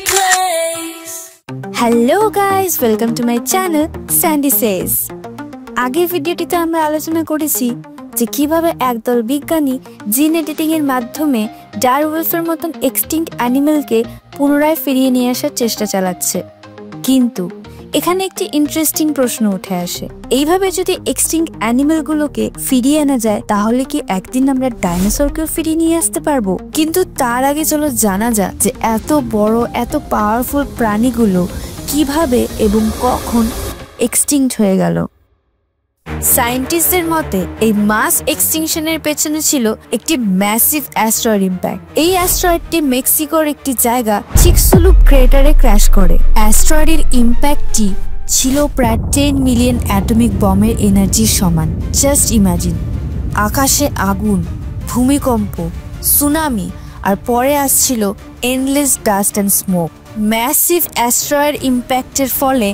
place. Hello guys, welcome to my channel Sandy Says. আগের ভিডিওটিতে আমরা আলোচনা করেছি যে কিভাবে একদল বিজ্ঞানী জিন এডিটিং এর মাধ্যমে ডারউলফের মতন এক্সটিংক্ট অ্যানিমেলকে পুনরায় ফিরিয়ে নিয়ে আসার চেষ্টা চালাচ্ছে। কিন্তু এখানে একটি ইন্টারেস্টিং প্রশ্ন উঠে আসে, এইভাবে যদি এক্সটিংক্ট অ্যানিমেলগুলোকে ফিরিয়ে আনা যায় তাহলে কি একদিন আমরা ডাইনোসরকেও ফিরিয়ে নিয়ে আসতে পারবো? কিন্তু তার আগে চলো জানা যাক যে এত বড় এত পাওয়ারফুল প্রাণীগুলো কিভাবে এবং কখন এক্সটিংক্ট হয়ে গেল। সায়েন্টিস্টদের মতে এই মাস এক্সটিংশনের পেছনে ছিল একটি ম্যাসিভ অ্যাস্ট্রয়েড ইম্প্যাক্ট। এই অ্যাস্ট্রয়েডটি মেক্সিকোর একটি জায়গা চিকসুলুপ ক্রেটারে ক্র্যাশ করে। অ্যাস্ট্রয়েডের ইম্প্যাক্টটি ছিল প্রায় 10 মিলিয়ন অ্যাটমিক বমের এনার্জির সমান। জাস্ট ইমাজিন, আকাশে আগুন, ভূমিকম্প, সুনামি, আর পরে আসছিল endless dust and smoke. Massive asteroid ইম্প্যাক্টের ফলে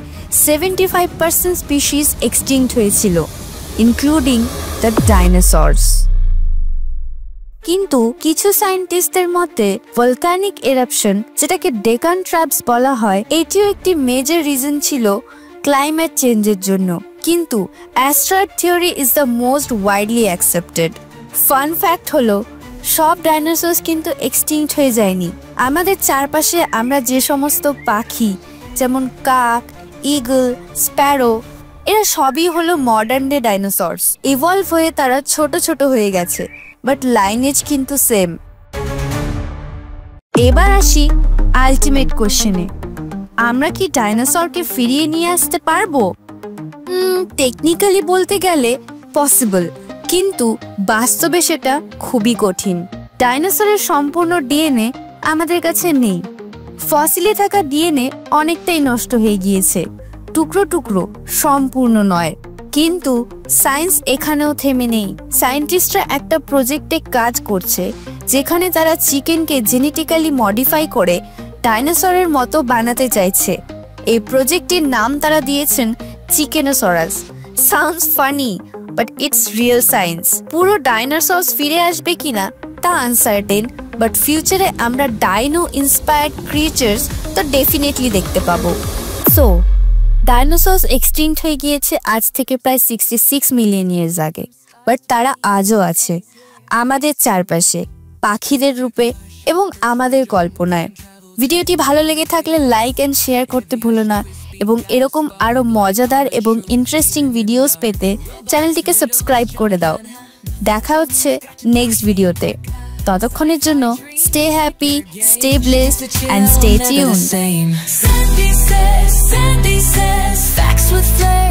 75% স্পিসিস এক্সটিংক্ট হয়েছিল, ইনক্লুডিং দ্য ডাইনোসরস। কিন্তু কিছু সায়েন্টিস্টদের মতে ভলকানিক এরাপশন, যেটাকে ডেকান ট্র্যাপস বলা হয়, এটিও একটি মেজর রিজন ছিল ক্লাইমেট চেঞ্জের জন্য। কিন্তু asteroid theory is the most widely accepted. Fun fact হলো, সব ডাইনোসরস কিন্তু এক্সটিংক্ট হয়ে যায়নি। আমাদের চারপাশে আমরা যে সমস্ত পাখি যেমন কাক, ইগল, স্প্যারো, এরা সবই হলো মডার্ন ডে ডাইনোসরস। ইভলভ হয়ে তারা ছোট ছোট হয়ে গেছে, বাট লাইনেজ কিন্তু সেম। এবার আসি আলটিমেট কোশ্চেনে, আমরা কি ডাইনোসরকে ফিরিয়ে নিয়ে আসতে পারবো? টেকনিক্যালি বলতে গেলে পসিবল, কিন্তু বাস্তবে সেটা খুবই কঠিন। ডাইনোসরের সম্পূর্ণ ডিএনএ আমাদের কাছে নেই। ফসিলে থাকা ডিএনএ অনেকটাই নষ্ট হয়ে গিয়েছে, টুকরো টুকরো, সম্পূর্ণ নয়। কিন্তু সায়েন্স এখানেও থেমে নেই। সায়েন্টিস্টরা একটা প্রজেক্টে কাজ করছে যেখানে তারা চিকেনকে জেনেটিক্যালি মডিফাই করে ডাইনোসরের মতো বানাতে চাইছে। এই প্রজেক্টের নাম তারা দিয়েছেন chickenosaurus. Sounds funny, but it's real science. পুরো ডাইনোসরস ফিরে আসবে কিনা তা আনসার্টেন, বাট ফিউচারে আমরা ডাইনো ইন্সপায়ার্ড ক্রিয়েচার্স তো ডেফিনেটলি দেখতে পাবো। সো ডাইনোসরস এক্সটিংক্ট হয়ে গিয়েছে আজ থেকে প্রায় 66 মিলিয়ন ইয়ার্স আগে, বাট তারা আজও আছে আমাদের চারপাশে, পাখিদের রূপে এবং আমাদের কল্পনায়। ভিডিওটি ভালো লেগে থাকলে লাইক অ্যান্ড শেয়ার করতে ভুলো না, এবং এরকম আরো মজাদার এবং ইন্টারেস্টিং ভিডিওস পেতে চ্যানেলটিকে সাবস্ক্রাইব করে দাও। দেখা হচ্ছে নেক্সট ভিডিওতে। ততক্ষণের জন্য stay happy, stay blessed and stay tuned. Sandy says, facts with flair.